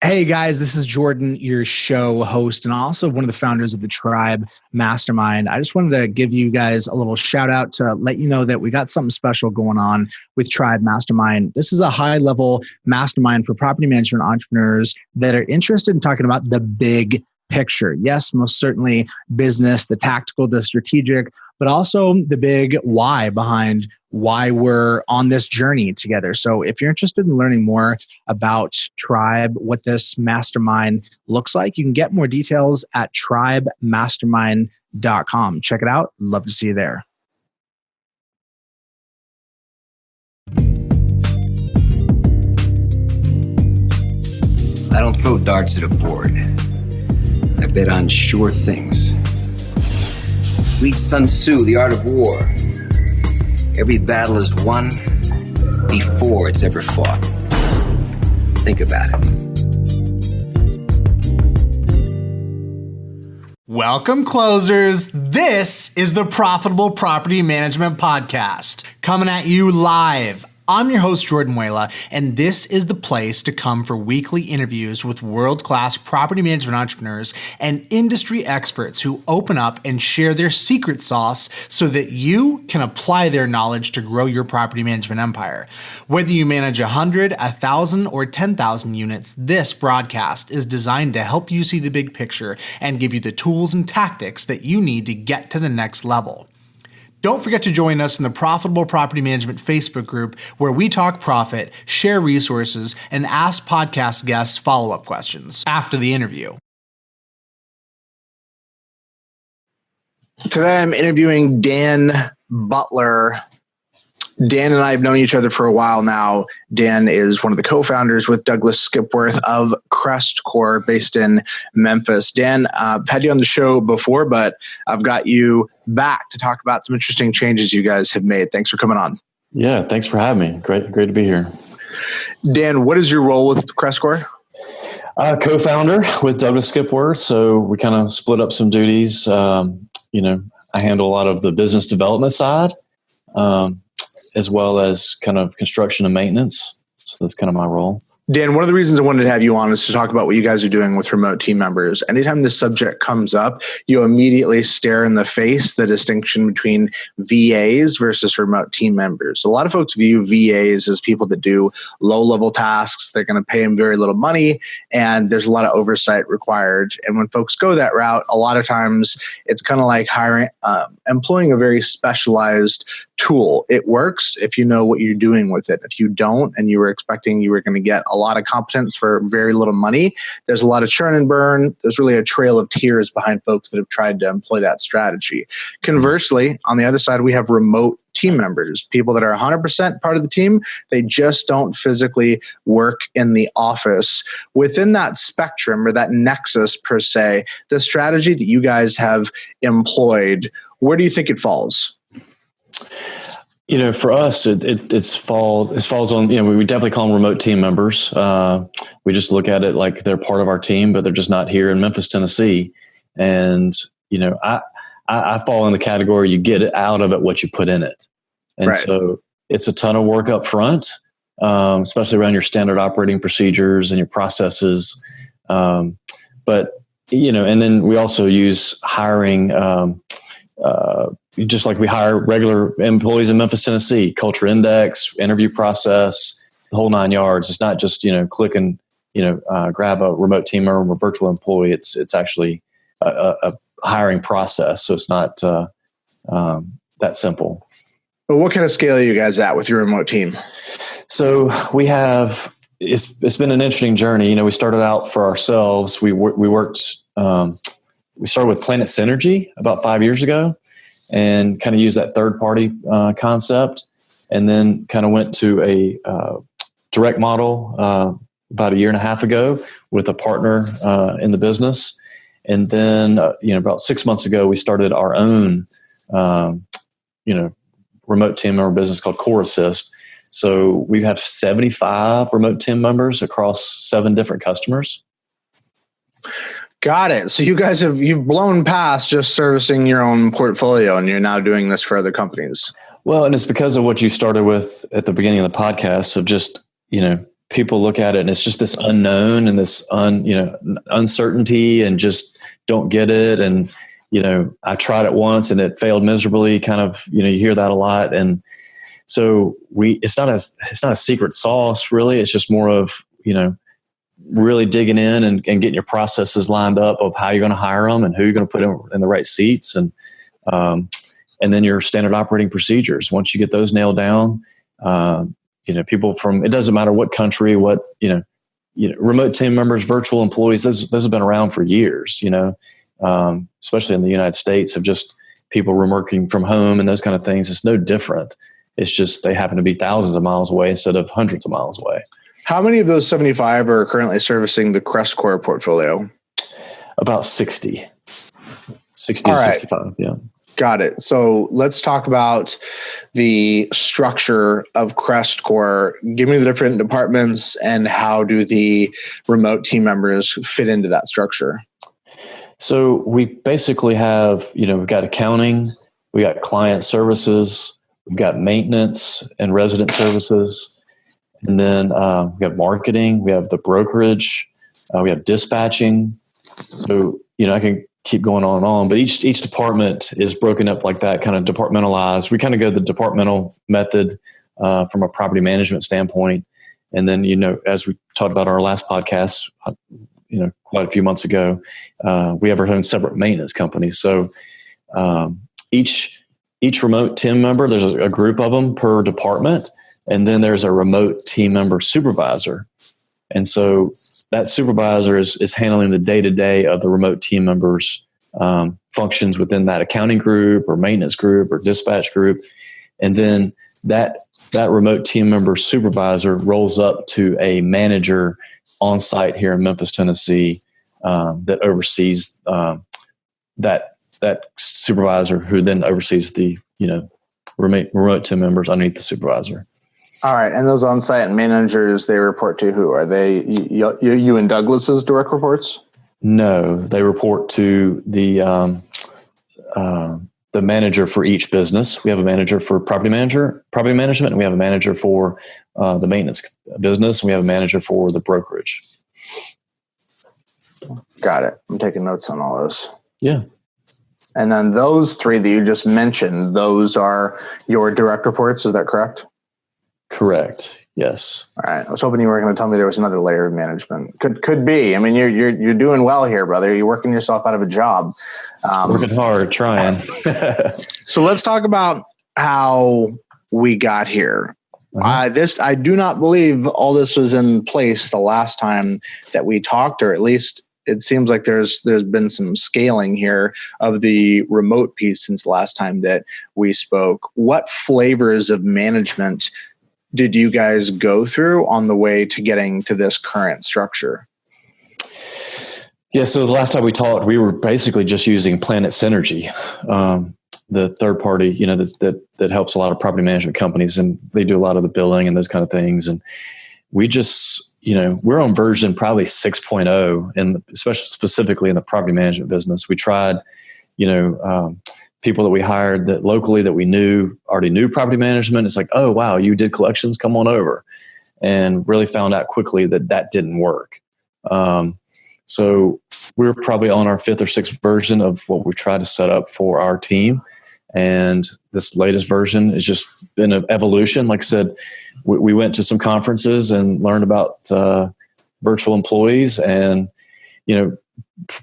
Hey guys, this is Jordan, your show host, and also one of the founders of the Tribe Mastermind. I just wanted to give you guys a little shout out to let you know that we got something special going on with Tribe Mastermind. This is a high level mastermind for property management entrepreneurs that are interested in talking about the big picture. Yes, most certainly business, the tactical, the strategic, but also the big why behind why we're on this journey together. So if you're interested in learning more about Tribe, what this mastermind looks like, you can get more details at tribemastermind.com. Check it out. Love to see you there. I don't throw darts at a board. I bet on sure things. Read Sun Tzu, The Art of War. Every battle is won before it's ever fought. Think about it. Welcome, closers. This is the Profitable Property Management Podcast, coming at you live. I'm your host, Jordan Muela, and this is the place to come for weekly interviews with world-class property management entrepreneurs and industry experts who open up and share their secret sauce so that you can apply their knowledge to grow your property management empire. Whether you manage 100, 1,000, or 10,000 units, this broadcast is designed to help you see the big picture and give you the tools and tactics that you need to get to the next level. Don't forget to join us in the Profitable Property Management Facebook group where we talk profit, share resources, and ask podcast guests follow-up questions after the interview. Today I'm interviewing Dan Butler. Dan and I have known each other for a while now. Dan is one of the co-founders with Douglas Skipworth of CrestCore based in Memphis. Dan, I've had you on the show before, but I've got you back to talk about some interesting changes you guys have made. Thanks for coming on. Yeah, thanks for having me. Great to be here. Dan, what is your role with CrestCore? Co-founder with Douglas Skipworth. So we kind of split up some duties. I handle a lot of the business development side, as well as kind of construction and maintenance. So that's kind of my role. Dan, one of the reasons I wanted to have you on is to talk about what you guys are doing with remote team members. Anytime this subject comes up, you immediately stare in the face the distinction between VAs versus remote team members. A lot of folks view VAs as people that do low-level tasks. They're going to pay them very little money, and there's a lot of oversight required. And when folks go that route, a lot of times it's kind of like employing a very specialized tool. It works if you know what you're doing with it. If you don't, and you were expecting you were going to get a lot of competence for very little money, there's a lot of churn and burn. There's really a trail of tears behind folks that have tried to employ that strategy. Conversely, on the other side, we have remote team members, people that are 100% part of the team. They just don't physically work in the office. Within that spectrum or that nexus per se, the strategy that you guys have employed, where do you think it falls? For us, it falls on, we definitely call them remote team members. We just look at it like they're part of our team, but they're just not here in Memphis, Tennessee. And, I fall in the category, you get it out of it what you put in it. And right. So it's a ton of work up front, especially around your standard operating procedures and your processes. But, and then we also use hiring, just like we hire regular employees in Memphis, Tennessee, culture index, interview process, the whole 9 yards. It's not just, click and, grab a remote team member or a virtual employee. It's actually a hiring process. So it's not that simple. Well, what kind of scale are you guys at with your remote team? So we have, it's been an interesting journey. We started out for ourselves. We started with Planet Synergy about 5 years ago and kind of used that third party concept, and then kind of went to a direct model about a year and a half ago with a partner in the business. And then, about 6 months ago, we started our own, remote team member business called Core Assist. So we have 75 remote team members across 7 different customers. Got it. So you guys you've blown past just servicing your own portfolio, and you're now doing this for other companies. Well, and it's because of what you started with at the beginning of the podcast of just, people look at it and it's just this unknown and this uncertainty and just don't get it. And, I tried it once and it failed miserably, kind of, you hear that a lot. And so it's not a secret sauce really. It's just more of, really digging in and getting your processes lined up of how you're going to hire them and who you're going to put in the right seats. And then your standard operating procedures. Once you get those nailed down, people from, it doesn't matter what country, what, remote team members, virtual employees, those have been around for years, especially in the United States, of just people working from home and those kind of things. It's no different. It's just they happen to be thousands of miles away instead of hundreds of miles away. How many of those 75 are currently servicing the CrestCore portfolio? About 60 All to right. 65. Yeah. Got it. So let's talk about the structure of CrestCore. Give me the different departments and how do the remote team members fit into that structure? So we basically have, we've got accounting, we got client services, we've got maintenance and resident services. And then we have marketing, we have the brokerage, we have dispatching. So, I can keep going on and on, but each department is broken up like that, kind of departmentalized. We kind of go the departmental method from a property management standpoint. And then, as we talked about our last podcast, quite a few months ago, we have our own separate maintenance company. So each remote team member, there's a group of them per department. And then there's a remote team member supervisor. And so that supervisor is handling the day-to-day of the remote team members' functions within that accounting group or maintenance group or dispatch group. And then that remote team member supervisor rolls up to a manager on site here in Memphis, Tennessee, that oversees that supervisor, who then oversees the remote team members underneath the supervisor. All right. And those on-site managers, they report to who? Are they you and Douglas's direct reports? No, they report to the manager for each business. We have a manager for property management, and we have a manager for the maintenance business, and we have a manager for the brokerage. Got it. I'm taking notes on all those. Yeah. And then those three that you just mentioned, those are your direct reports. Is that correct? Correct. Yes. All right. I was hoping you were going to tell me there was another layer of management. Could be. I mean, you're doing well here, brother. You're working yourself out of a job. Working hard, trying. So let's talk about how we got here. I do not believe all this was in place the last time that we talked, or at least it seems like there's been some scaling here of the remote piece since the last time that we spoke. What flavors of management did you guys go through on the way to getting to this current structure? Yeah, so the last time we talked, we were basically just using Planet Synergy, the third party, that helps a lot of property management companies, and they do a lot of the billing and those kind of things. And we just, we're on version probably 6.0, and especially specifically in the property management business. We tried, people that we hired that locally that we already knew property management. It's like, oh, wow, you did collections, come on over. And really found out quickly that didn't work. So we're probably on our 5th or 6th version of what we tried to set up for our team. And this latest version has just been an evolution. Like I said, we went to some conferences and learned about virtual employees. And,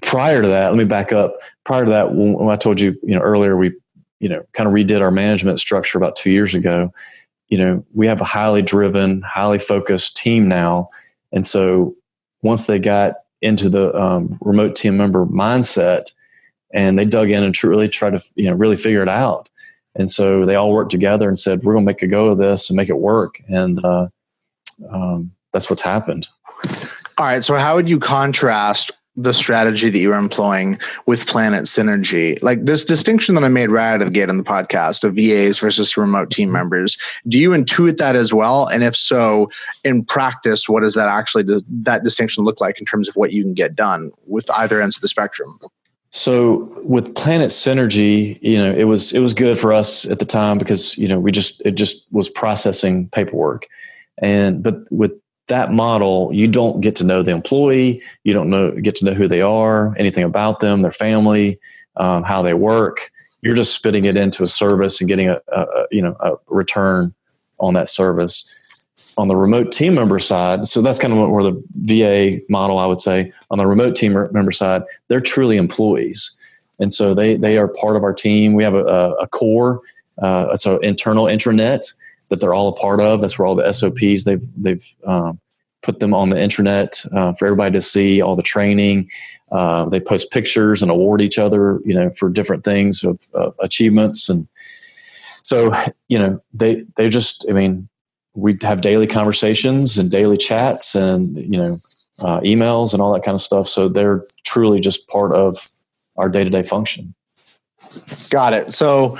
prior to that, let me back up. Prior to that, when I told you, earlier, we, kind of redid our management structure about 2 years ago. We have a highly driven, highly focused team now. And so once they got into the remote team member mindset, and they dug in and really tried to, really figure it out. And so they all worked together and said, we're going to make a go of this and make it work. And that's what's happened. All right. So how would you contrast the strategy that you're employing with Planet Synergy? Like this distinction that I made right out of the gate on the podcast of VAs versus remote team members. Do you intuit that as well? And if so, in practice, what does that distinction look like in terms of what you can get done with either ends of the spectrum? So with Planet Synergy, it was good for us at the time because, it just was processing paperwork. But with that model, you don't get to know the employee. You don't get to know who they are, anything about them, their family, how they work. You're just spitting it into a service and getting a return on that service. On the remote team member side, so that's kind of where the VA model, I would say. On the remote team member side, they're truly employees. And so they are part of our team. We have a core, it's an internal intranet that they're all a part of. That's where all the SOPs, they've put them on the intranet for everybody to see, all the training. They post pictures and award each other, for different things of achievements. And so, they just, we have daily conversations and daily chats and, emails and all that kind of stuff. So they're truly just part of our day-to-day function. Got it. So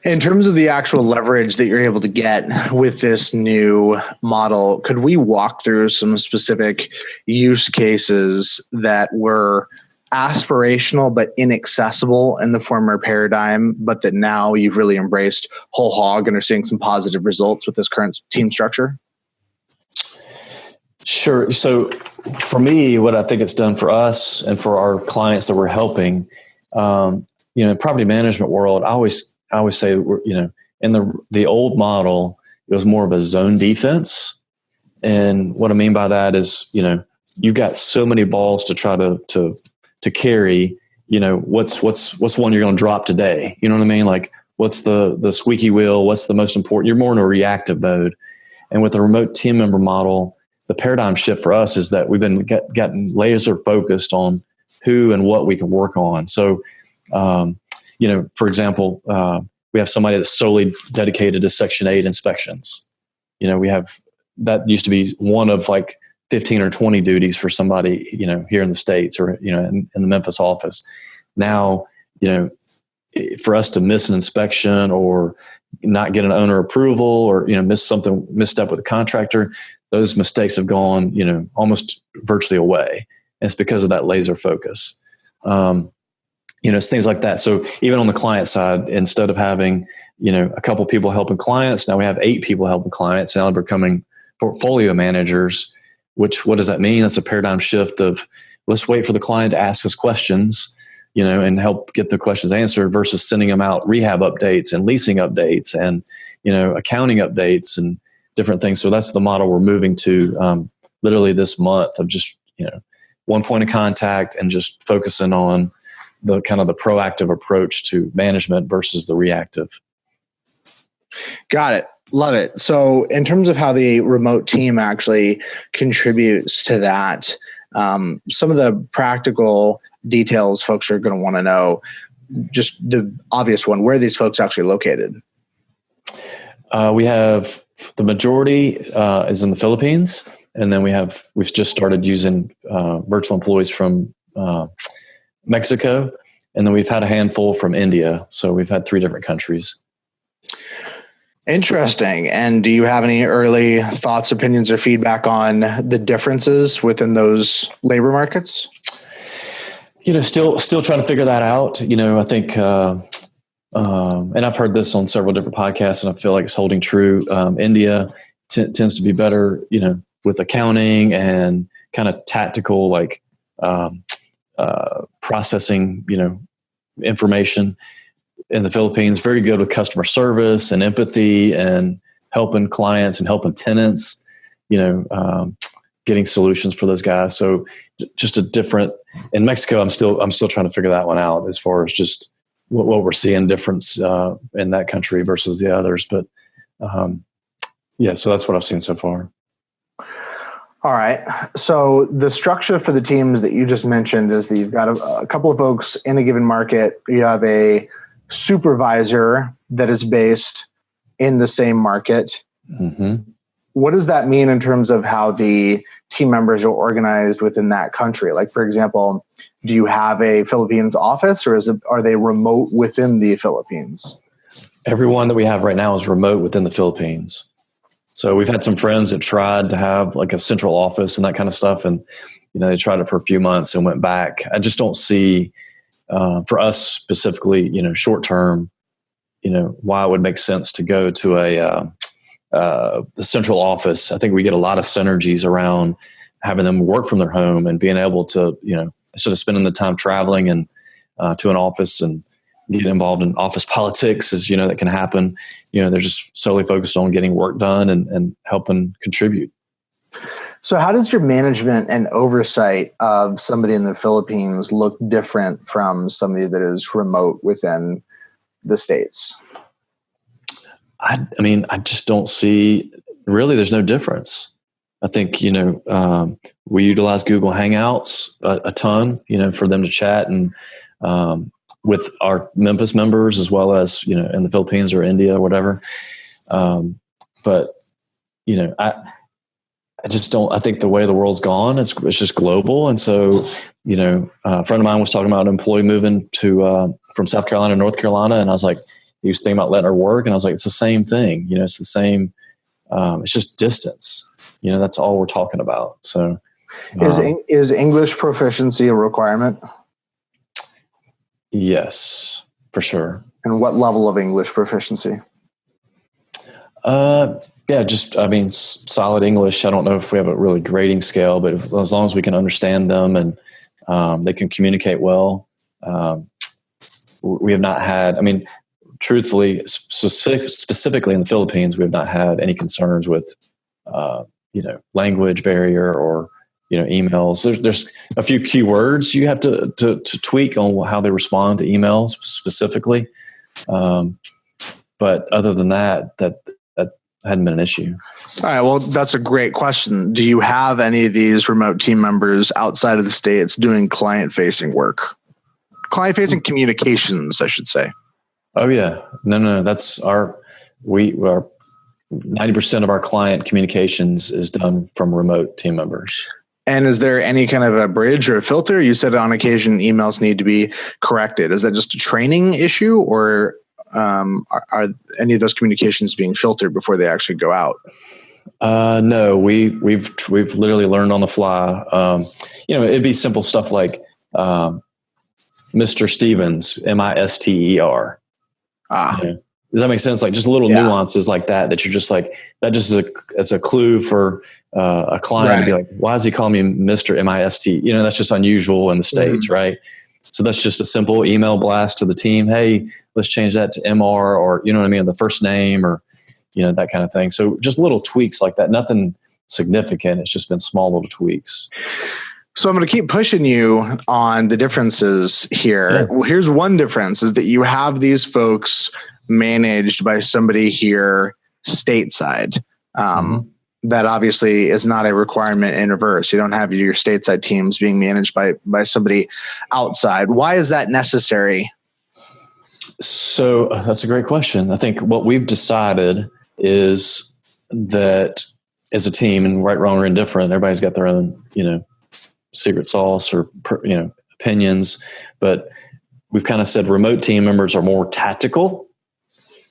in terms of the actual leverage that you're able to get with this new model, could we walk through some specific use cases that were aspirational but inaccessible in the former paradigm, but that now you've really embraced whole hog and are seeing some positive results with this current team structure? Sure. So for me, what I think it's done for us and for our clients that we're helping, in property management world, I always say, in the old model, it was more of a zone defense. And what I mean by that is, you've got so many balls to try to carry, what's one you're going to drop today? You know what I mean? Like, what's the squeaky wheel? What's the most important? You're more in a reactive mode. And with the remote team member model, the paradigm shift for us is that we've been gotten laser focused on who and what we can work on. So, for example, we have somebody that's solely dedicated to Section 8 inspections. We have, that used to be one of like 15 or 20 duties for somebody, here in the States or, in the Memphis office. Now, for us to miss an inspection or not get an owner approval or, misstep with a contractor, those mistakes have gone, almost virtually away. And it's because of that laser focus. It's things like that. So even on the client side, instead of having, a couple people helping clients, now we have 8 people helping clients. Now they're becoming portfolio managers, what does that mean? That's a paradigm shift of let's wait for the client to ask us questions, and help get the questions answered versus sending them out rehab updates and leasing updates and, accounting updates and different things. So that's the model we're moving to literally this month of just, one point of contact and just focusing on the kind of the proactive approach to management versus the reactive. Got it. Love it. So in terms of how the remote team actually contributes to that, some of the practical details folks are going to want to know, just the obvious one, where are these folks actually located? We have the majority is in the Philippines. And then we've just started using virtual employees from Mexico. And then we've had a handful from India. So we've had 3 different countries. Interesting. And do you have any early thoughts, opinions, or feedback on the differences within those labor markets? Still trying to figure that out. I think, and I've heard this on several different podcasts, and I feel like it's holding true. India tends to be better, with accounting and kind of tactical, like processing, information. In the Philippines, very good with customer service and empathy and helping clients and helping tenants, getting solutions for those guys. So just a different, in Mexico, I'm still trying to figure that one out as far as just what we're seeing difference in that country versus the others. But so that's what I've seen so far. All right. So the structure for the teams that you just mentioned is that you've got a couple of folks in a given market. You have a supervisor that is based in the same market. Mm-hmm. What does that mean in terms of how the team members are organized within that country? Like, for example, do you have a Philippines office or are they remote within the Philippines? Everyone that we have right now is remote within the Philippines. So we've had some friends that tried to have like a central office and that kind of stuff. And, they tried it for a few months and went back. I just don't see, for us specifically, short term, why it would make sense to go to the central office. I think we get a lot of synergies around having them work from their home and being able to, instead of spending the time traveling and to an office and get involved in office politics, as that can happen. They're just solely focused on getting work done and helping contribute. So how does your management and oversight of somebody in the Philippines look different from somebody that is remote within the States? I mean, I just don't see, really, there's no difference. I think, we utilize Google Hangouts a ton, for them to chat and with our Memphis members, as well as, in the Philippines or India or whatever. But, I just don't, I think the way the world's gone, it's just global. And so, a friend of mine was talking about an employee moving to, from South Carolina to North Carolina. And I was like, he was thinking about letting her work. And I was like, it's the same thing, it's the same, it's just distance, that's all we're talking about. So is English proficiency a requirement? Yes, for sure. And what level of English proficiency? Solid English. I don't know if we have a really grading scale, but as long as we can understand them and they can communicate well, we have not had, truthfully, specifically in the Philippines, we have not had any concerns with, language barrier or, emails. There's a few keywords you have to tweak on how they respond to emails specifically. But other than that hadn't been an issue. All right. Well, that's a great question. Do you have any of these remote team members outside of the States doing client-facing work? Client-facing communications, I should say. Oh yeah. No. That's our 90% of our client communications is done from remote team members. And is there any kind of a bridge or a filter? You said on occasion emails need to be corrected. Is that just a training issue, or are any of those communications being filtered before they actually go out? No, we've literally learned on the fly. It'd be simple stuff like Mr. Stevens, Mister. Does that make sense? Like just little nuances like that you're just like, that just is a clue for a client to be like, why is he calling me Mr. Mist? That's just unusual in the States, right? So that's just a simple email blast to the team. Hey, let's change that to MR, or, the first name, or, that kind of thing. So just little tweaks like that, nothing significant. It's just been small little tweaks. So I'm going to keep pushing you on the differences here. Yeah. Well, here's one difference is that you have these folks managed by somebody here stateside. That obviously is not a requirement in reverse. You don't have your stateside teams being managed by somebody outside. Why is that necessary? So that's a great question. I think what we've decided is that as a team, and right, wrong, or indifferent, everybody's got their own, secret sauce or, opinions, but we've kind of said remote team members are more tactical,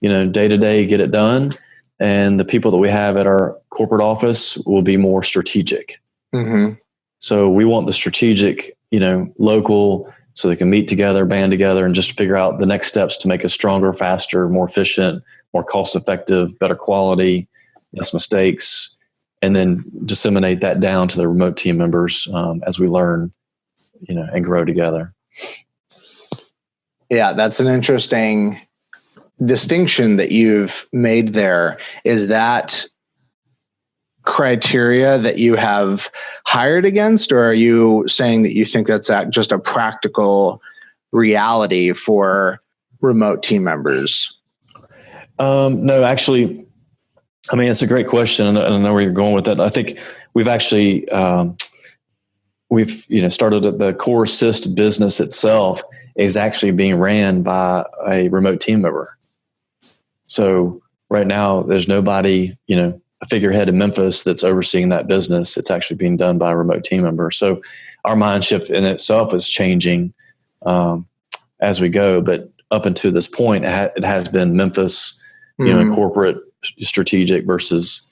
day to day, get it done. And the people that we have at our corporate office will be more strategic. Mm-hmm. So we want the strategic, local, so they can meet together, band together, and just figure out the next steps to make us stronger, faster, more efficient, more cost effective, better quality, less mistakes, and then disseminate that down to the remote team members as we learn, and grow together. Yeah, that's an interesting distinction that you've made there. Is that criteria that you have hired against, or are you saying that you think that's just a practical reality for remote team members? No, actually, it's a great question, and I know where you're going with that. I think we've actually started the Core Assist business itself is actually being ran by a remote team member. So right now there's nobody, a figurehead in Memphis that's overseeing that business. It's actually being done by a remote team member. So our mind shift in itself is changing as we go. But up until this point, it has been Memphis, corporate strategic versus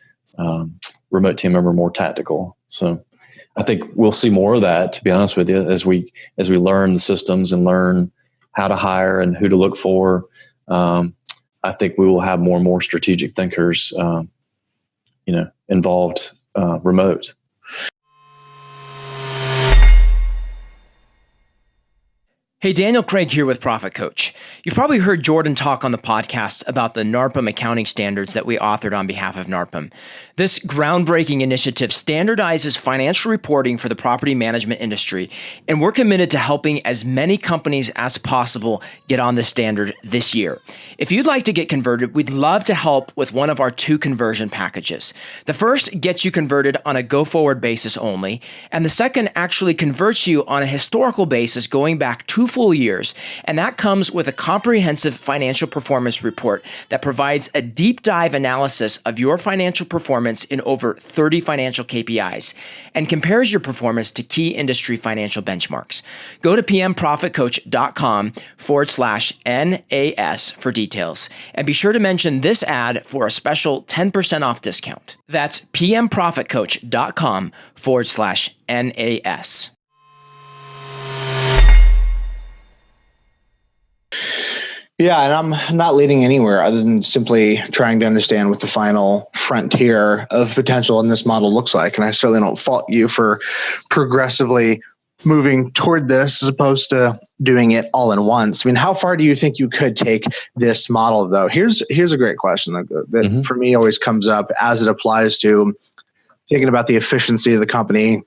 remote team member, more tactical. So I think we'll see more of that, to be honest with you, as we learn the systems and learn how to hire and who to look for. I think we will have more and more strategic thinkers involved remote. Hey, Daniel Craig here with Profit Coach. You've probably heard Jordan talk on the podcast about the NARPM accounting standards that we authored on behalf of NARPM. This groundbreaking initiative standardizes financial reporting for the property management industry, and we're committed to helping as many companies as possible get on this standard this year. If you'd like to get converted, we'd love to help with one of our 2 conversion packages. The first gets you converted on a go-forward basis only, and the second actually converts you on a historical basis going back 2 full years, and that comes with a comprehensive financial performance report that provides a deep dive analysis of your financial performance in over 30 financial KPIs and compares your performance to key industry financial benchmarks. Go to pmprofitcoach.com/NAS for details, and be sure to mention this ad for a special 10% off discount. That's pmprofitcoach.com/NAS. Yeah, and I'm not leading anywhere other than simply trying to understand what the final frontier of potential in this model looks like. And I certainly don't fault you for progressively moving toward this as opposed to doing it all at once. I mean, how far do you think you could take this model, though? Here's a great question that for me always comes up as it applies to thinking about the efficiency of the company,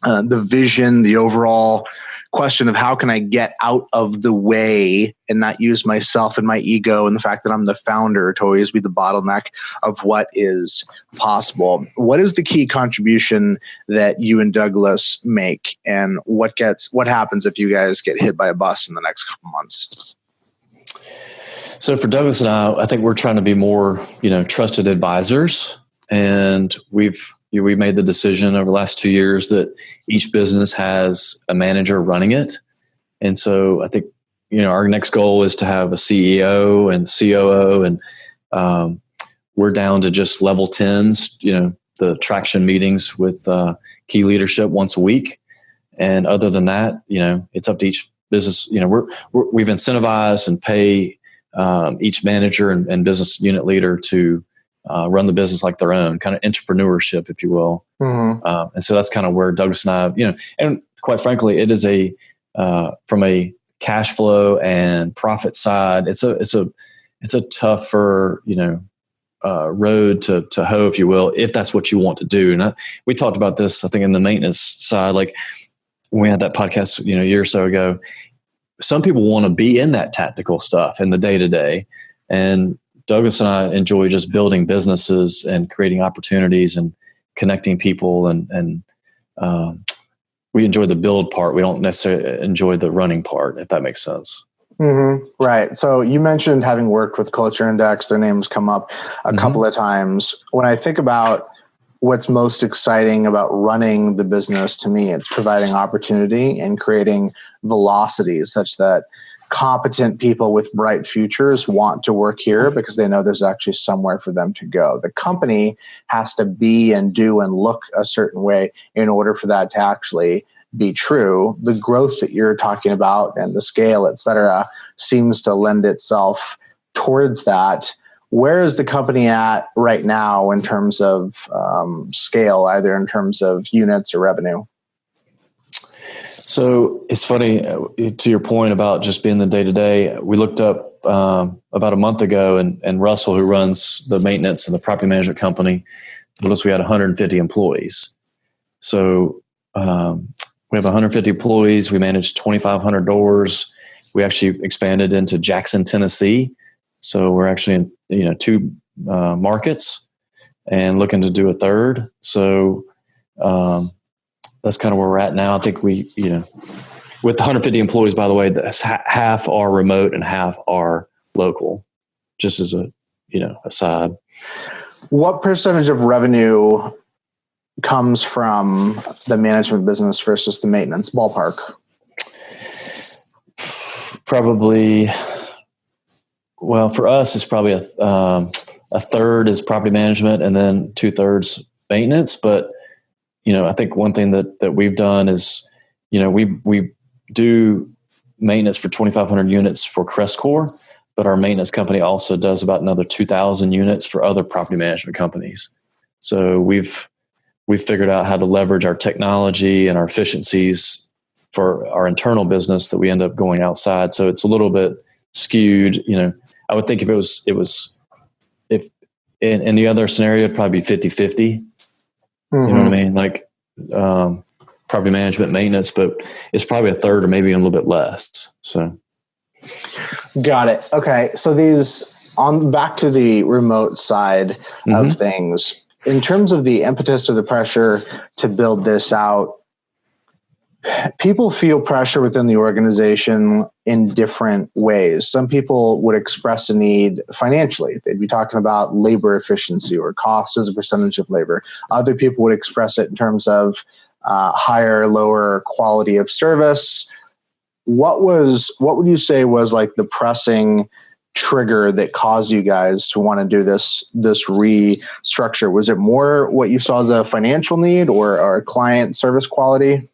the vision, the overall question of how can I get out of the way and not use myself and my ego and the fact that I'm the founder to always be the bottleneck of what is possible. What is the key contribution that you and Douglas make, and what happens if you guys get hit by a bus in the next couple months? So for Douglas and I think we're trying to be more, trusted advisors, and we made the decision over the last 2 years that each business has a manager running it. And so I think, our next goal is to have a CEO and COO, and we're down to just level 10s, the traction meetings with key leadership once a week. And other than that, it's up to each business. We've incentivized and pay each manager and business unit leader to run the business like their own, kind of entrepreneurship, if you will. And so that's kind of where Douglas and I, and quite frankly, it is from a cash flow and profit side, it's a tougher, road to hoe, if you will, if that's what you want to do. And we talked about this, I think, in the maintenance side, like when we had that podcast, a year or so ago. Some people want to be in that tactical stuff in the day to day, and Douglas and I enjoy just building businesses and creating opportunities and connecting people, and we enjoy the build part. We don't necessarily enjoy the running part, if that makes sense. Right. So you mentioned having worked with Culture Index. Their names come up a couple of times. When I think about what's most exciting about running the business, to me, it's providing opportunity and creating velocity such that competent people with bright futures want to work here because they know there's actually somewhere for them to go. The company has to be and do and look a certain way in order for that to actually be true. The growth that you're talking about and the scale, et cetera, seems to lend itself towards that. Where is the company at right now in terms of scale, either in terms of units or revenue? So it's funny, to your point about just being the day-to-day, we looked up about a month ago, and Russell, who runs the maintenance and the property management company, told us we had 150 employees. So we have 150 employees. We manage 2,500 doors. We actually expanded into Jackson, Tennessee. So we're actually in 2 markets and looking to do a third. So that's kind of where we're at now. I think we, with 150 employees, by the way, that's half are remote and half are local, just as a, aside. What percentage of revenue comes from the management business versus the maintenance, ballpark? Probably, well, for us, it's probably a third is property management and then 2/3 maintenance. But I think one thing that we've done is, we do maintenance for 2,500 units for Crest Core, but our maintenance company also does about another 2,000 units for other property management companies. So we've figured out how to leverage our technology and our efficiencies for our internal business that we end up going outside. So it's a little bit skewed. I would think if if in the other scenario, it'd probably be 50-50. You know what I mean? Like property management, maintenance, but it's probably a third or maybe a little bit less. So. Got it. Okay. So back to the remote side of things, in terms of the impetus or the pressure to build this out, people feel pressure within the organization in different ways. Some people would express a need financially. They'd be talking about labor efficiency or cost as a percentage of labor. Other people would express it in terms of higher, lower quality of service. What would you say was like the pressing trigger that caused you guys to want to do this restructure? Was it more what you saw as a financial need or a client service quality?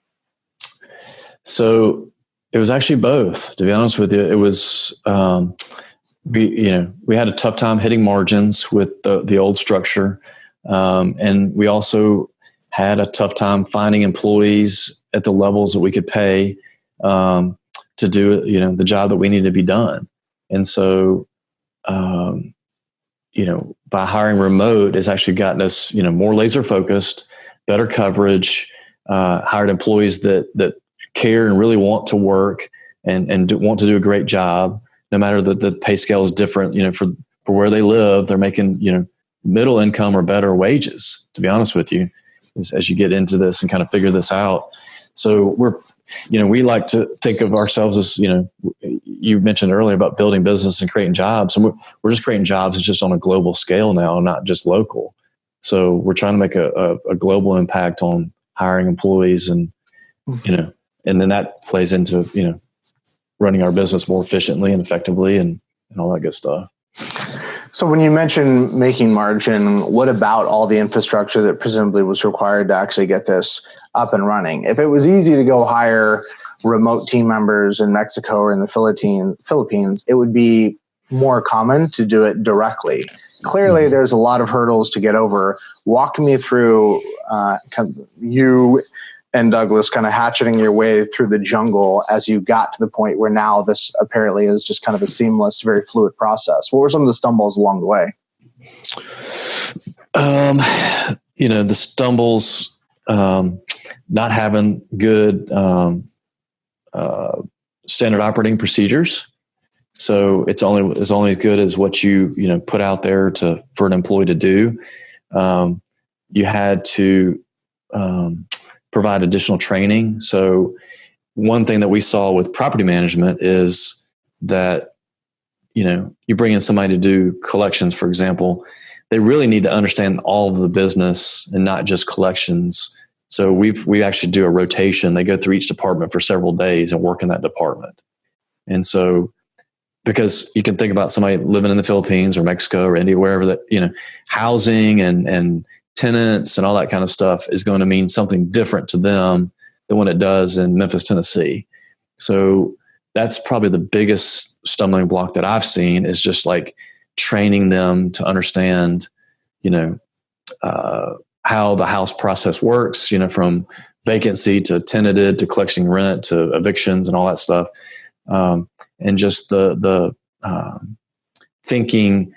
So it was actually both, to be honest with you. It was, we had a tough time hitting margins with the old structure. And we also had a tough time finding employees at the levels that we could pay, to do, the job that we need to be done. And so, by hiring remote, it's actually gotten us, more laser focused, better coverage, hired employees that care and really want to work and want to do a great job, no matter that the pay scale is different, for where they live. They're making, middle income or better wages, to be honest with you, as you get into this and kind of figure this out. So we like to think of ourselves as, you mentioned earlier about building business and creating jobs, and we're just creating jobs. It's just on a global scale now, not just local. So we're trying to make a global impact on hiring employees and, and then that plays into, running our business more efficiently and effectively and all that good stuff. So when you mention making margin, what about all the infrastructure that presumably was required to actually get this up and running? If it was easy to go hire remote team members in Mexico or in the Philippines, it would be more common to do it directly. Clearly, there's a lot of hurdles to get over. Walk me through you and Douglas kind of hatcheting your way through the jungle as you got to the point where now this apparently is just kind of a seamless, very fluid process. What were some of the stumbles along the way? The stumbles, not having good standard operating procedures. So it's only as good as what you put out there for an employee to do. You had to provide additional training. So one thing that we saw with property management is that, you bring in somebody to do collections, for example, they really need to understand all of the business and not just collections. So we actually do a rotation. They go through each department for several days and work in that department. And so, because you can think about somebody living in the Philippines or Mexico or India, wherever that, housing and tenants and all that kind of stuff is going to mean something different to them than what it does in Memphis, Tennessee. So that's probably the biggest stumbling block that I've seen, is just like training them to understand, how the house process works, from vacancy to tenanted to collecting rent to evictions and all that stuff. And just the thinking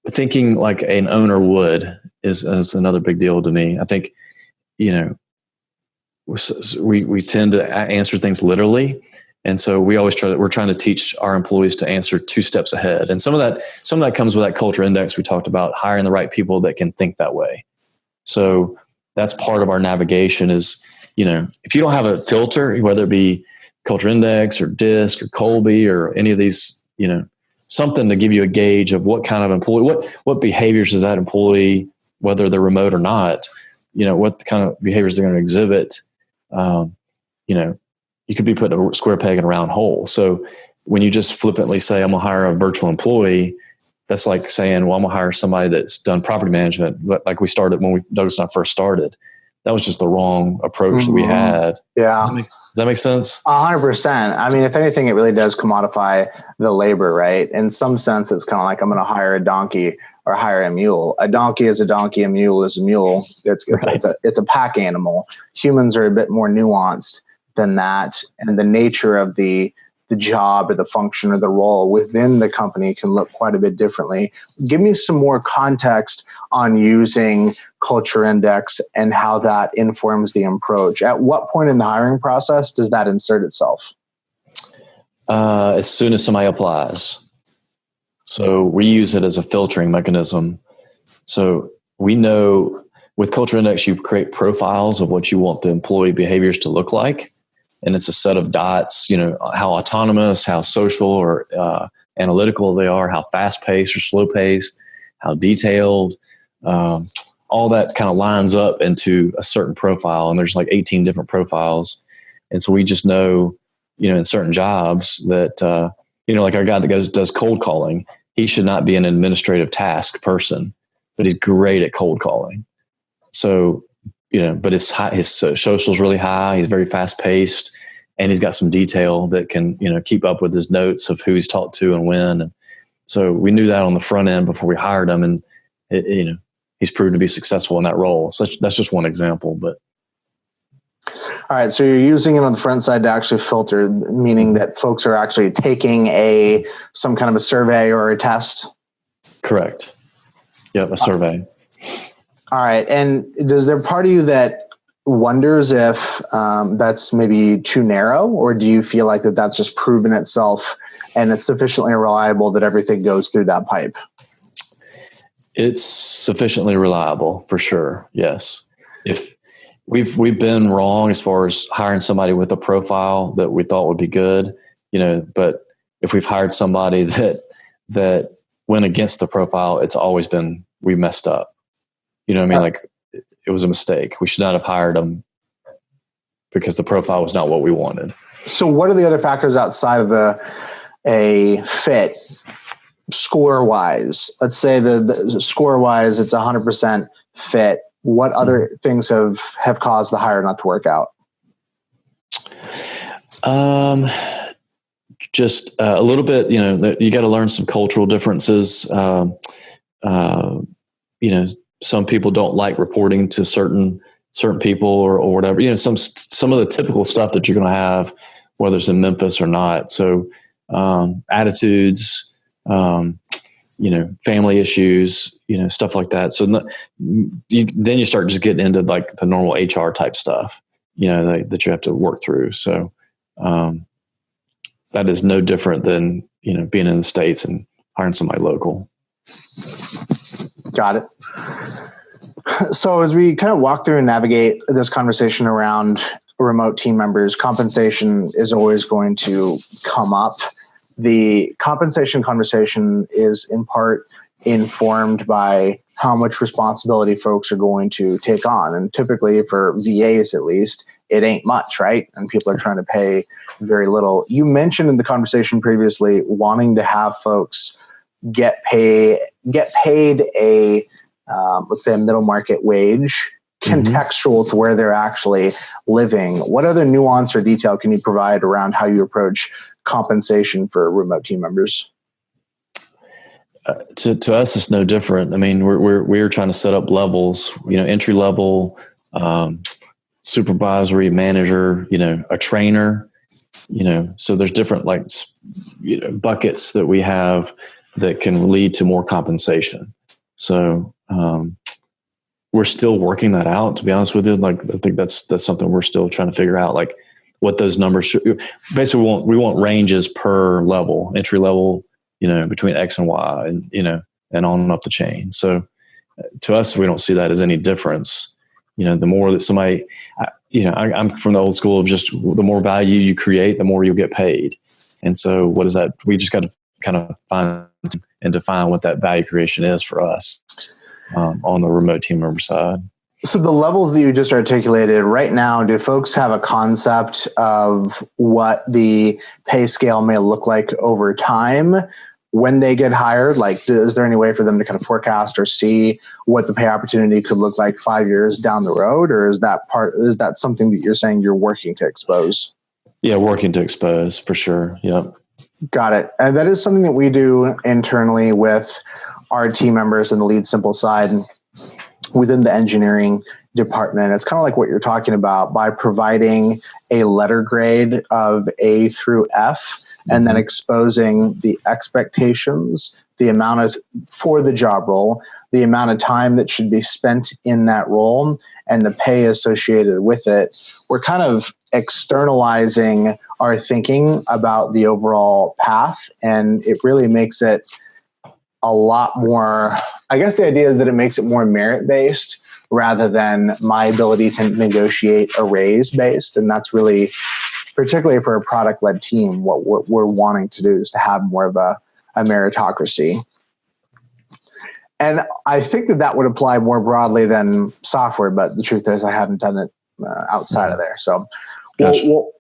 thinking like an owner would is another big deal to me. I think, we tend to answer things literally. And so we're trying to teach our employees to answer 2 steps ahead. And some of that comes with that culture index we talked about, hiring the right people that can think that way. So that's part of our navigation is, if you don't have a filter, whether it be culture index or DISC or Colby or any of these, something to give you a gauge of what kind of employee, what behaviors does that employee, whether they're remote or not, what kind of behaviors they're going to exhibit. You could be putting a square peg in a round hole. So when you just flippantly say, I'm going to hire a virtual employee, that's like saying, well, I'm going to hire somebody that's done property management. But like we started when Douglas and I first started, that was just the wrong approach that we had. Yeah. Does that make sense? 100%. I mean, if anything, it really does commodify the labor, right? In some sense, it's kind of like I'm going to hire a donkey or hire a mule. A donkey is a donkey, a mule is a mule. It's a pack animal. Humans are a bit more nuanced than that, and the nature of the job or the function or the role within the company can look quite a bit differently. Give me some more context on using culture index and how that informs the approach. At what point in the hiring process does that insert itself? As soon as somebody applies. So we use it as a filtering mechanism. So we know with culture index, you create profiles of what you want the employee behaviors to look like. And it's a set of dots, how autonomous, how social or analytical they are, how fast-paced or slow-paced, how detailed. All that kind of lines up into a certain profile. And there's like 18 different profiles. And so we just know, in certain jobs that, like our guy that does cold calling, he should not be an administrative task person, but he's great at cold calling. So, but his social's really high. He's very fast paced, and he's got some detail that can, keep up with his notes of who he's talked to and when. And so we knew that on the front end before we hired him, and he's proven to be successful in that role. So that's just one example. But all right, so you're using it on the front side to actually filter, meaning that folks are actually taking some kind of a survey or a test. Correct. Yep, a survey. All right. And does there part of you that wonders if that's maybe too narrow, or do you feel like that's just proven itself and it's sufficiently reliable that everything goes through that pipe? It's sufficiently reliable for sure. Yes. If we've been wrong as far as hiring somebody with a profile that we thought would be good, but if we've hired somebody that went against the profile, it's always been, we messed up. You know what I mean? Like it was a mistake. We should not have hired them because the profile was not what we wanted. So what are the other factors outside of a fit score wise? Let's say the score wise, it's 100% fit. What other things have caused the hire not to work out? Just a little bit, you got to learn some cultural differences. Some people don't like reporting to certain people or whatever, some of the typical stuff that you're going to have, whether it's in Memphis or not. So, attitudes, family issues, stuff like that. So then you start just getting into like the normal HR type stuff, that you have to work through. So, that is no different than, being in the States and hiring somebody local. Got it. So as we kind of walk through and navigate this conversation around remote team members, compensation is always going to come up. The compensation conversation is in part informed by how much responsibility folks are going to take on. And typically for VAs, at least, it ain't much, right? And people are trying to pay very little. You mentioned in the conversation previously wanting to have folks get paid a let's say a middle market wage, contextual to where they're actually living. What other nuance or detail can you provide around how you approach compensation for remote team members? To us, it's no different. I mean, we're trying to set up levels, entry level, supervisory, manager, a trainer, so there's different buckets that we have that can lead to more compensation. So we're still working that out, to be honest with you. Like, I think that's something we're still trying to figure out, like what those numbers should. Basically, we want ranges per level, entry level, between X and Y, and and on and up the chain. So to us, we don't see that as any difference. The more that somebody, I'm from the old school of just the more value you create, the more you'll get paid. And so what is that? We just got to kind of find and define what that value creation is for us on the remote team member side. So the levels that you just articulated right now, do folks have a concept of what the pay scale may look like over time when they get hired? Like, is there any way for them to kind of forecast or see what the pay opportunity could look like 5 years down the road? Or is that something that you're saying you're working to expose? Yeah, working to expose for sure. Yep. Got it. And that is something that we do internally with our team members in the Lead Simple side within the engineering department. It's kind of like what you're talking about by providing a letter grade of A through F and then exposing the expectations, the amount of for the job role, the amount of time that should be spent in that role, and the pay associated with it. We're kind of externalizing our thinking about the overall path, and it really makes it a lot more, I guess the idea is that it makes it more merit-based rather than my ability to negotiate a raise based. And that's really, particularly for a product-led team, what we're wanting to do is to have more of a meritocracy. And I think that would apply more broadly than software, but the truth is I haven't done it outside of there. So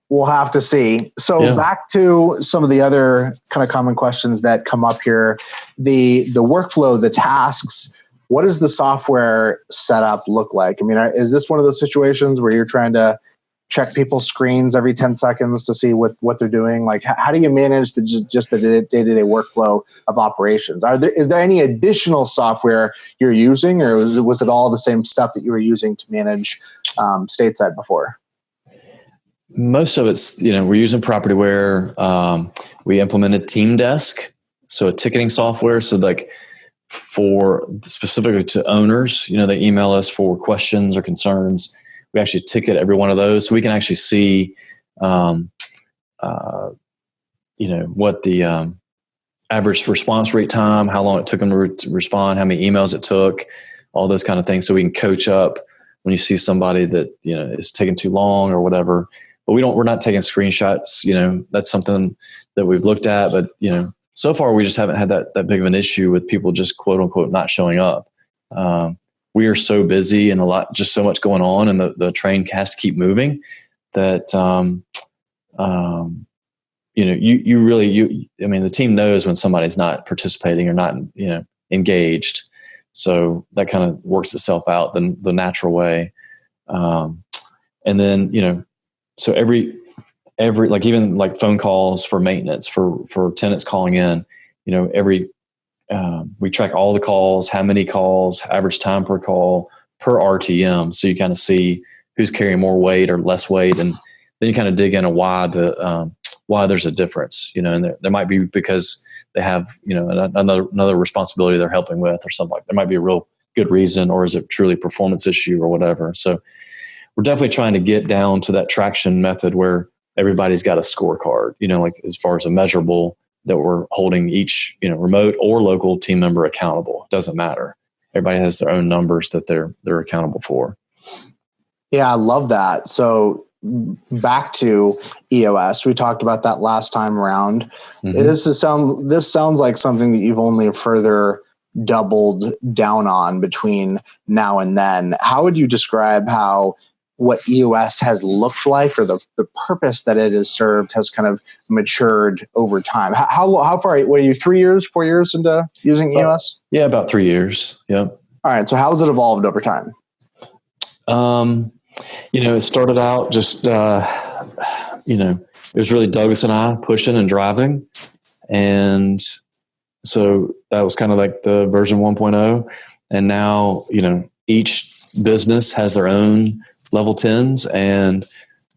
we'll have to see. So back to some of the other kind of common questions that come up here. The workflow, the tasks, what does the software setup look like? I mean, is this one of those situations where you're trying to check people's screens every 10 seconds to see what they're doing? Like, how do you manage just the day-to-day workflow of operations? Is there any additional software you're using, or was it all the same stuff that you were using to manage stateside before? Most of it's, we're using Propertyware. We implemented Team Desk, so a ticketing software. So like for specifically to owners, they email us for questions or concerns. We actually ticket every one of those, so we can actually see, what the average response rate time, how long it took them to respond, how many emails it took, all those kind of things. So we can coach up when you see somebody that is taking too long or whatever. But we're not taking screenshots. That's something that we've looked at, but so far we just haven't had that big of an issue with people just quote unquote not showing up. We are so busy and just so much going on, and the train has to keep moving that, the team knows when somebody's not participating or not, engaged. So that kind of works itself out the natural way. And then, so every, like even like phone calls for maintenance for tenants calling in, we track all the calls, how many calls, average time per call, per RTM. So you kind of see who's carrying more weight or less weight. And then you kind of dig into why there's a difference, and there might be because they have, another responsibility they're helping with or something like that. There might be a real good reason, or is it truly a performance issue or whatever? So we're definitely trying to get down to that traction method where everybody's got a scorecard, like as far as a measurable that we're holding each, remote or local team member accountable. It doesn't matter. Everybody has their own numbers that they're accountable for. Yeah, I love that. So back to EOS, we talked about that last time around. Mm-hmm. This sounds like something that you've only further doubled down on between now and then. How would you describe how what EOS has looked like, or the purpose that it has served has kind of matured over time? How far, what are you, 3 years, 4 years into using EOS? Yeah, about 3 years. Yep. All right. So how has it evolved over time? It started out just, it was really Douglas and I pushing and driving. And so that was kind of like the version 1.0. And now, each business has their own level 10s, and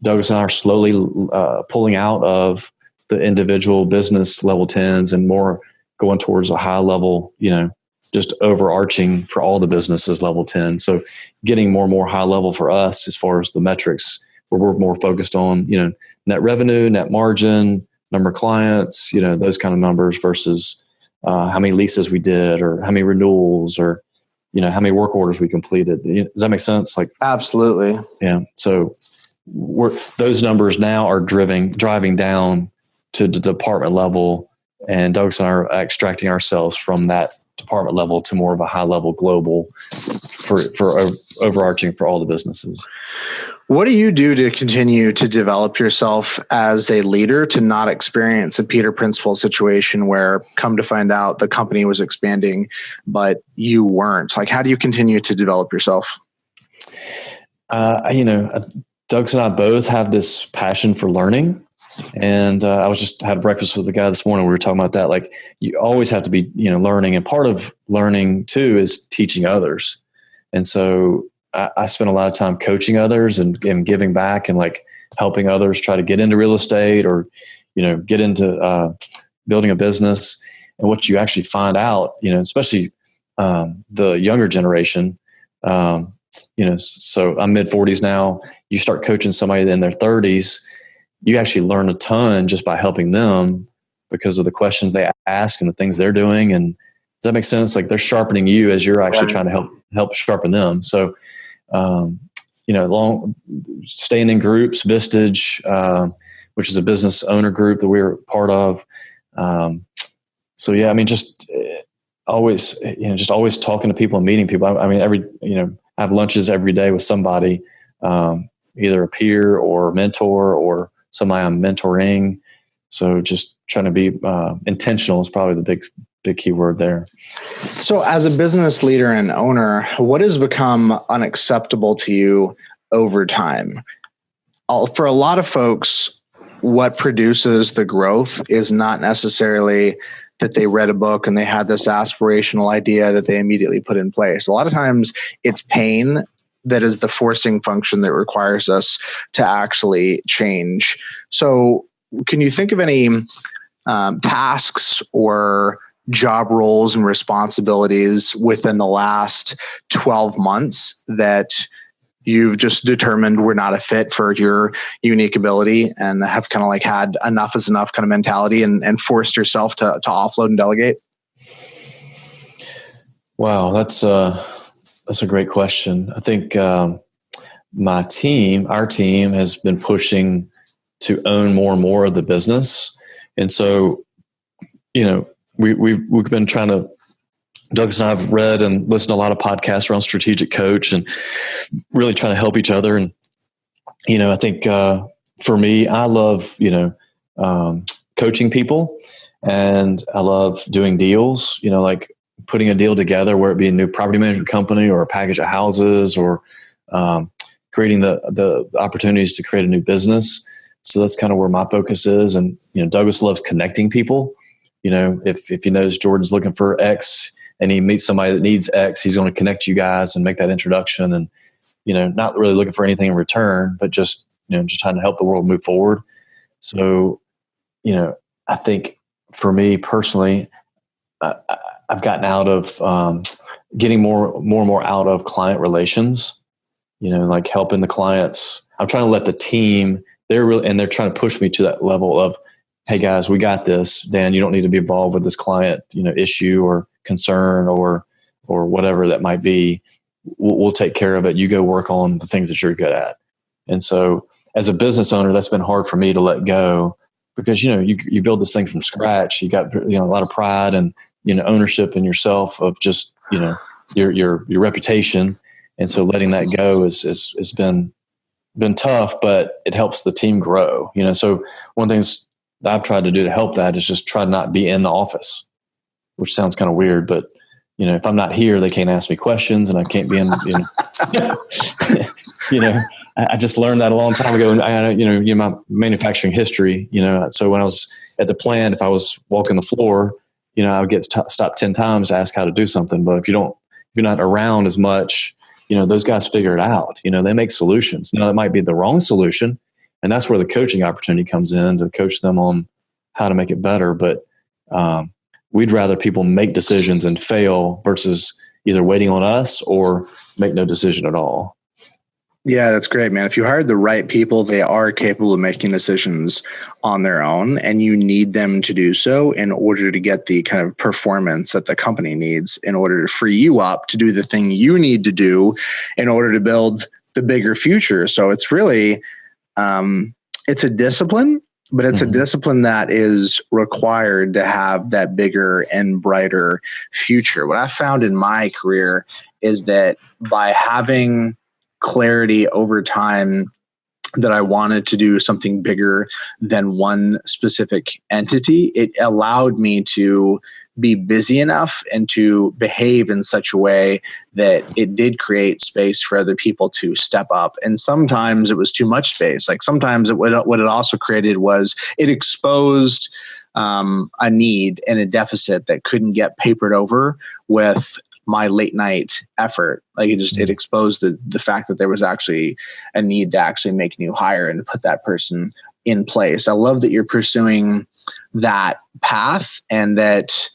Douglas and I are slowly pulling out of the individual business level 10s and more going towards a high level, just overarching for all the businesses level 10. So getting more and more high level for us as far as the metrics, where we're more focused on, net revenue, net margin, number of clients, those kind of numbers versus how many leases we did or how many renewals or how many work orders we completed. Does that make sense? Like, absolutely. Yeah. So those numbers now are driving down to the department level, and Douglas and I are extracting ourselves from that department level to more of a high level global for overarching for all the businesses. What do you do to continue to develop yourself as a leader to not experience a Peter Principle situation where, come to find out, the company was expanding, but you weren't? Like, how do you continue to develop yourself? Douglas and I both have this passion for learning. And I was just had breakfast with the guy this morning. We were talking about that. Like, you always have to be, learning. And part of learning too is teaching others. And so I spent a lot of time coaching others and giving back and like helping others try to get into real estate or, get into building a business. And what you actually find out, especially the younger generation, so I'm mid 40s now. You start coaching somebody in their 30s, you actually learn a ton just by helping them because of the questions they ask and the things they're doing. And does that make sense? Like, they're sharpening you as you're actually trying to help sharpen them. So, staying in groups, Vistage, which is a business owner group that we were part of. Just always talking to people and meeting people. I have lunches every day with somebody, either a peer or mentor or somebody I'm mentoring. So just trying to be intentional is probably the big key word there. So as a business leader and owner, what has become unacceptable to you over time? For a lot of folks, what produces the growth is not necessarily that they read a book and they had this aspirational idea that they immediately put in place. A lot of times it's pain that is the forcing function that requires us to actually change. So can you think of any tasks or job roles and responsibilities within the last 12 months that you've just determined were not a fit for your unique ability and have kind of like had enough is enough kind of mentality and forced yourself to offload and delegate? Wow, that's a great question. I think our team has been pushing to own more and more of the business. And so, we've been trying to, Douglas and I have read and listened to a lot of podcasts around strategic coach and really trying to help each other. And, I think for me, I love, coaching people, and I love doing deals, like putting a deal together, where it be a new property management company or a package of houses or creating the opportunities to create a new business. So that's kind of where my focus is. And, Douglas loves connecting people. If he knows Jordan's looking for X and he meets somebody that needs X, he's going to connect you guys and make that introduction. And, not really looking for anything in return, but just trying to help the world move forward. So, I think for me personally, I've gotten out of getting more and more out of client relations, like helping the clients. I'm trying to let the team, they're trying to push me to that level of, hey guys, we got this. Dan, you don't need to be involved with this client, issue or concern or whatever that might be. We'll take care of it. You go work on the things that you're good at. And so as a business owner, that's been hard for me to let go because, you build this thing from scratch. You got, a lot of pride and, ownership in yourself of just, your reputation. And so letting that go has been tough, but it helps the team grow. So one of the things that I've tried to do to help that is just try to not be in the office, which sounds kind of weird, but if I'm not here, they can't ask me questions and I can't be in, I just learned that a long time ago. And my manufacturing history, so when I was at the plant, if I was walking the floor, I would get stopped 10 times to ask how to do something. But if you're not around as much, those guys figure it out, they make solutions. Now that might be the wrong solution. And that's where the coaching opportunity comes in to coach them on how to make it better. But we'd rather people make decisions and fail versus either waiting on us or make no decision at all. Yeah, that's great, man. If you hired the right people, they are capable of making decisions on their own, and you need them to do so in order to get the kind of performance that the company needs in order to free you up to do the thing you need to do in order to build the bigger future. So it's really, it's a discipline, but it's a discipline that is required to have that bigger and brighter future. What I found in my career is that by having clarity over time that I wanted to do something bigger than one specific entity, it allowed me to be busy enough and to behave in such a way that it did create space for other people to step up. And sometimes it was too much space. Like sometimes what it also created was it exposed a need and a deficit that couldn't get papered over with my late night effort. Like it exposed the fact that there was actually a need to actually make a new hire and to put that person in place. I love that you're pursuing that path and that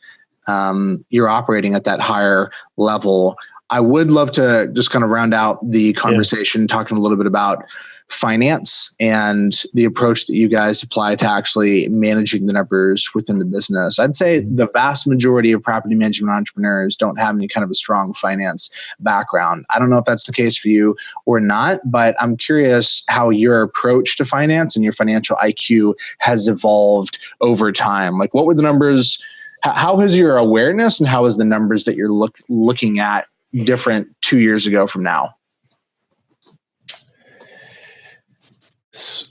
you're operating at that higher level. I would love to just kind of round out the conversation talking a little bit about finance and the approach that you guys apply to actually managing the numbers within the business. I'd say the vast majority of property management entrepreneurs don't have any kind of a strong finance background. I don't know if that's the case for you or not, but I'm curious how your approach to finance and your financial IQ has evolved over time. Like what were the numbers? How has your awareness and how is the numbers that you're looking at different 2 years ago from now?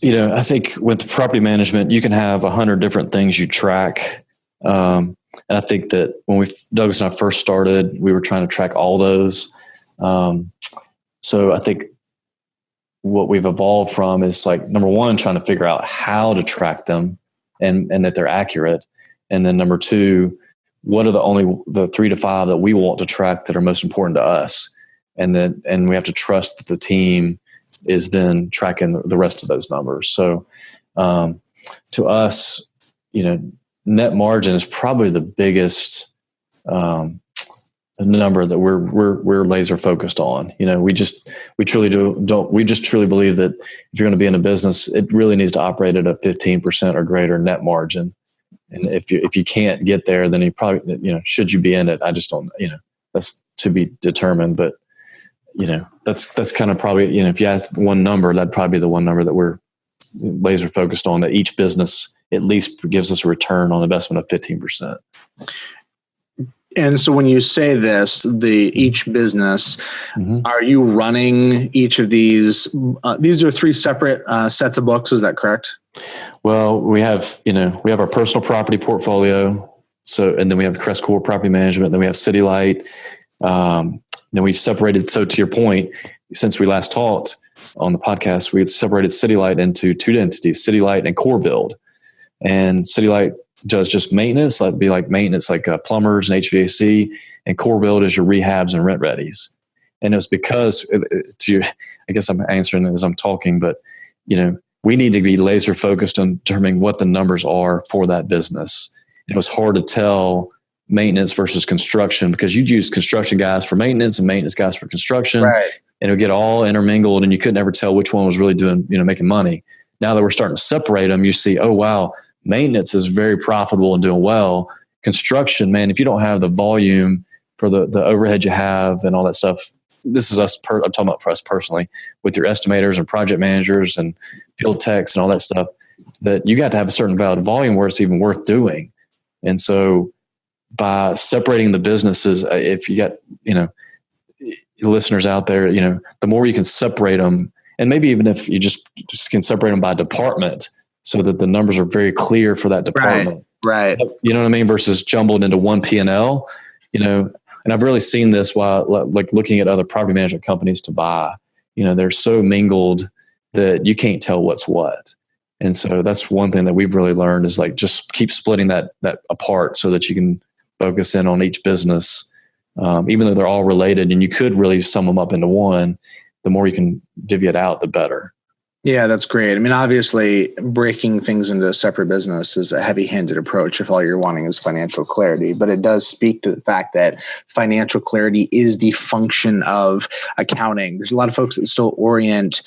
I think with property management, you can have 100 different things you track. And I think that when Douglas and I first started, we were trying to track all those. So I think what we've evolved from is like, number one, trying to figure out how to track them and that they're accurate. And then number two, what are the 3 to 5 that we want to track that are most important to us? And we have to trust that the team is then tracking the rest of those numbers. So to us, net margin is probably the biggest number that we're laser focused on. We truly believe that if you're going to be in a business, it really needs to operate at a 15% or greater net margin. And if you can't get there, then you probably, should you be in it? I just don't, that's to be determined, but that's kind of probably, if you ask one number, that'd probably be the one number that we're laser focused on, that each business at least gives us a return on investment of 15%. And so when you say this, each business, are you running each of these? These are 3 separate sets of books. Is that correct? Well, we have our personal property portfolio. So, and then we have CrestCore Property Management. Then we have City Light. Then we separated. So to your point, since we last talked on the podcast, we had separated City Light into 2 entities, City Light and Core Build. And City Light does just maintenance. That'd be like maintenance, like plumbers and HVAC. And Core Build is your rehabs and rent readies. And it was because I guess I'm answering as I'm talking, but we need to be laser focused on determining what the numbers are for that business. It was hard to tell maintenance versus construction because you'd use construction guys for maintenance and maintenance guys for construction. Right. And it would get all intermingled and you couldn't ever tell which one was really doing, making money. Now that we're starting to separate them, you see, oh, wow, maintenance is very profitable and doing well. Construction, man, if you don't have the volume for the overhead you have and all that stuff, this is us. I'm talking about for us personally with your estimators and project managers and field techs and all that stuff, that you got to have a certain amount of volume where it's even worth doing. And so by separating the businesses, if you got, listeners out there, the more you can separate them, and maybe even if you just can separate them by department so that the numbers are very clear for that department. Right. You know what I mean? Versus jumbled into one P&L, and I've really seen this while like looking at other property management companies to buy, they're so mingled that you can't tell what's what. And so that's one thing that we've really learned is like, just keep splitting that apart so that you can focus in on each business, even though they're all related and you could really sum them up into one. The more you can divvy it out, the better. Yeah, that's great. I mean, obviously, breaking things into a separate business is a heavy-handed approach if all you're wanting is financial clarity. But it does speak to the fact that financial clarity is the function of accounting. There's a lot of folks that still orient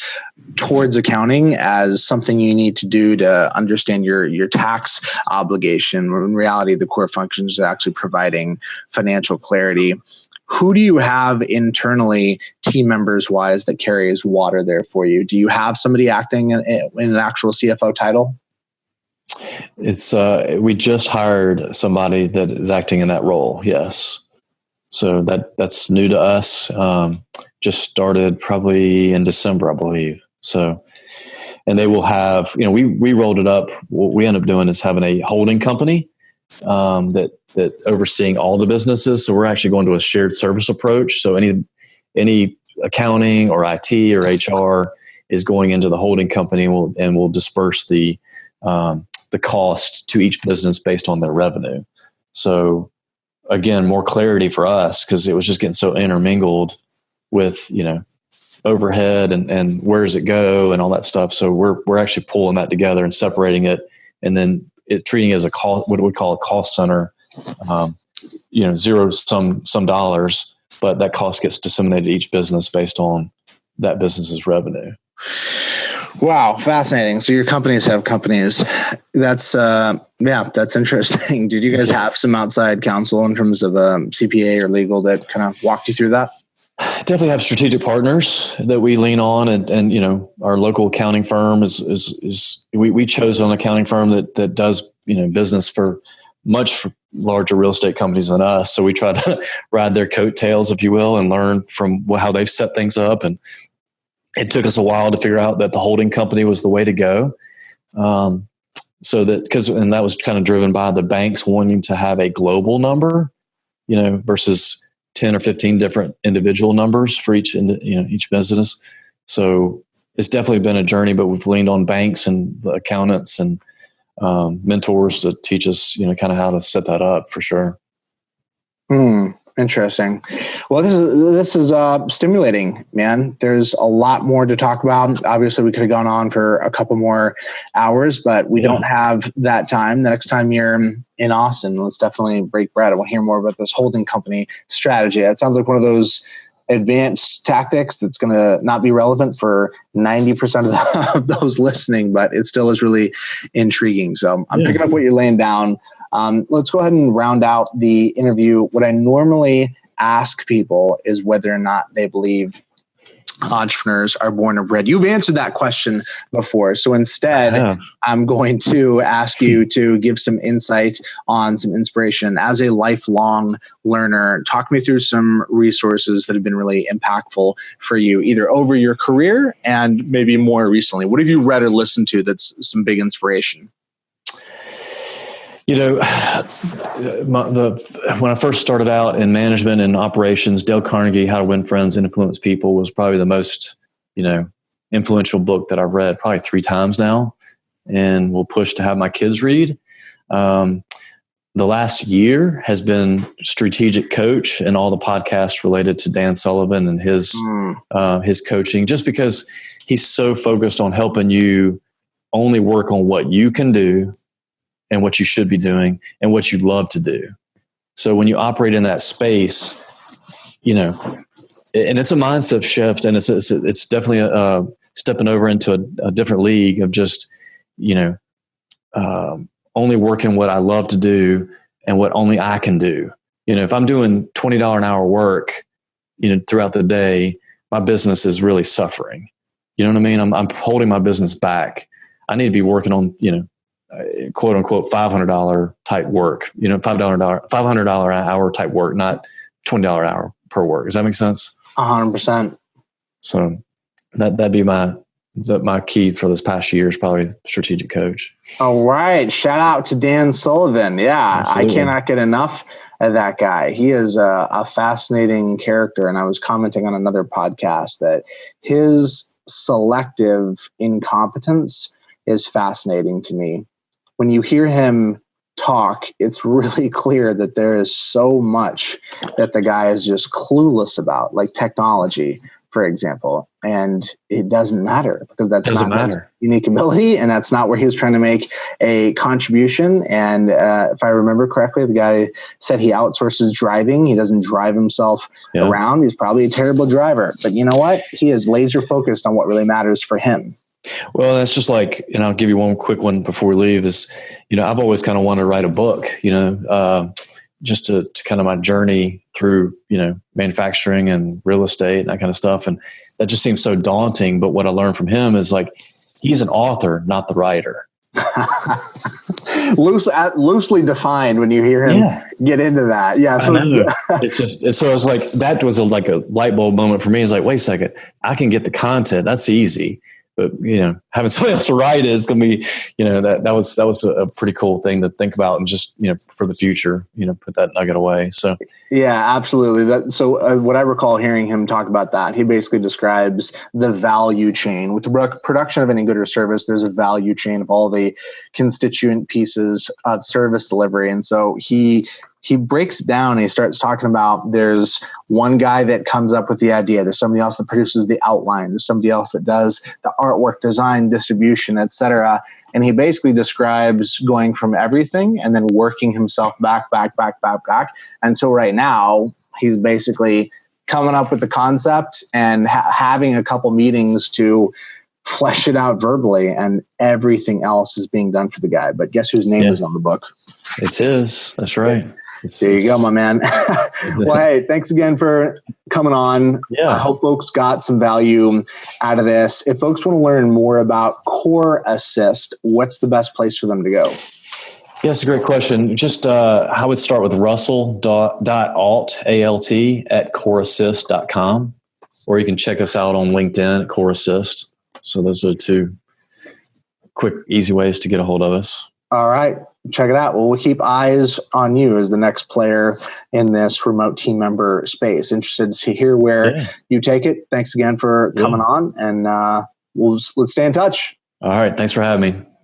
towards accounting as something you need to do to understand your tax obligation. When in reality, the core function is actually providing financial clarity. Who do you have internally, team members wise, that carries water there for you? Do you have somebody acting in an actual CFO title? It's we just hired somebody that is acting in that role. Yes. So that's new to us. Just started probably in December, I believe. So, and they will have, we rolled it up. What we end up doing is having a holding company that overseeing all the businesses. So we're actually going to a shared service approach. So any accounting or IT or HR is going into the holding company and will disperse the cost to each business based on their revenue. So again, more clarity for us because it was just getting so intermingled with, overhead and where does it go and all that stuff. So we're actually pulling that together and separating it, and then treating it as a cost, what we call a cost center, zero some dollars, but that cost gets disseminated to each business based on that business's revenue. Wow. Fascinating. So your companies have companies. That's interesting. Did you guys have some outside counsel in terms of CPA or legal that kind of walked you through that? Definitely have strategic partners that we lean on, and our local accounting firm is we chose an accounting firm that does business for much larger real estate companies than us. So we try to ride their coattails, if you will, and learn from how they've set things up. And it took us a while to figure out that the holding company was the way to go. So that was kind of driven by the banks wanting to have a global number, versus 10 or 15 different individual numbers for each business. So it's definitely been a journey, but we've leaned on banks and the accountants and mentors to teach us, kind of how to set that up for sure. Interesting. Well, this is stimulating, man. There's a lot more to talk about. Obviously, we could have gone on for a couple more hours, but we don't have that time. The next time you're in Austin, let's definitely break bread. I want to hear more about this holding company strategy. It sounds like one of those advanced tactics that's going to not be relevant for 90% of those listening, but it still is really intriguing. So I'm picking up what you're laying down. Let's go ahead and round out the interview. What I normally ask people is whether or not they believe entrepreneurs are born or bred. You've answered that question before. So instead, I'm going to ask you to give some insight on some inspiration. As a lifelong learner, talk me through some resources that have been really impactful for you, either over your career and maybe more recently. What have you read or listened to that's some big inspiration? When I first started out in management and operations, Dale Carnegie, How to Win Friends, Influence People was probably the most, influential book that I've read probably 3 times now, and will push to have my kids read. The last year has been Strategic Coach and all the podcasts related to Dan Sullivan and his coaching, just because he's so focused on helping you only work on what you can do and what you should be doing and what you'd love to do. So when you operate in that space, and it's a mindset shift, and it's definitely stepping over into a different league of just, only working what I love to do and what only I can do. If I'm doing $20 an hour work, throughout the day, my business is really suffering. You know what I mean? I'm holding my business back. I need to be working on, quote unquote $500 type work, $500 an hour type work, not $20 an hour per work. Does that make sense? 100%. So that'd be my key for this past year is probably Strategic Coach. All right. Shout out to Dan Sullivan. Yeah. Absolutely. I cannot get enough of that guy. He is a fascinating character. And I was commenting on another podcast that his selective incompetence is fascinating to me. When you hear him talk, it's really clear that there is so much that the guy is just clueless about, like technology, for example. And it doesn't matter because that's not his unique ability, and that's not where he's trying to make a contribution. And if I remember correctly, the guy said he outsources driving. He doesn't drive himself around. He's probably a terrible driver. But you know what? He is laser focused on what really matters for him. Well, that's just like, I'll give you one quick one before we leave is, I've always kind of wanted to write a book, just to kind of my journey through, manufacturing and real estate and that kind of stuff. And that just seems so daunting. But what I learned from him is like, he's an author, not the writer. Loosely defined when you hear him get into that. Yeah. So it's like, that was like a light bulb moment for me. It's like, wait a second, I can get the content. That's easy. But having somebody else to write it is going to be, that was a pretty cool thing to think about, and just for the future, put that nugget away. So yeah, absolutely. So what I recall hearing him talk about that, he basically describes the value chain. With the production of any good or service, there's a value chain of all the constituent pieces of service delivery, and so he breaks it down and he starts talking about there's one guy that comes up with the idea. There's somebody else that produces the outline. There's somebody else that does the artwork, design, distribution, etc. And he basically describes going from everything and then working himself back until right now he's basically coming up with the concept and having a couple meetings to flesh it out verbally, and everything else is being done for the guy. But guess whose name is on the book? It's his. That's right. There you go, my man. Well, hey, thanks again for coming on. Yeah. I hope folks got some value out of this. If folks want to learn more about Core Assist, what's the best place for them to go? Yeah, that's a great question. Just I would start with russell.alt, A-L-T, at coreassist.com, or you can check us out on LinkedIn at Core Assist. So those are two quick, easy ways to get a hold of us. All right. Check it out. Well, we'll keep eyes on you as the next player in this remote team member space. Interested to hear where you take it. Thanks again for coming on, and let's stay in touch. All right. Thanks for having me.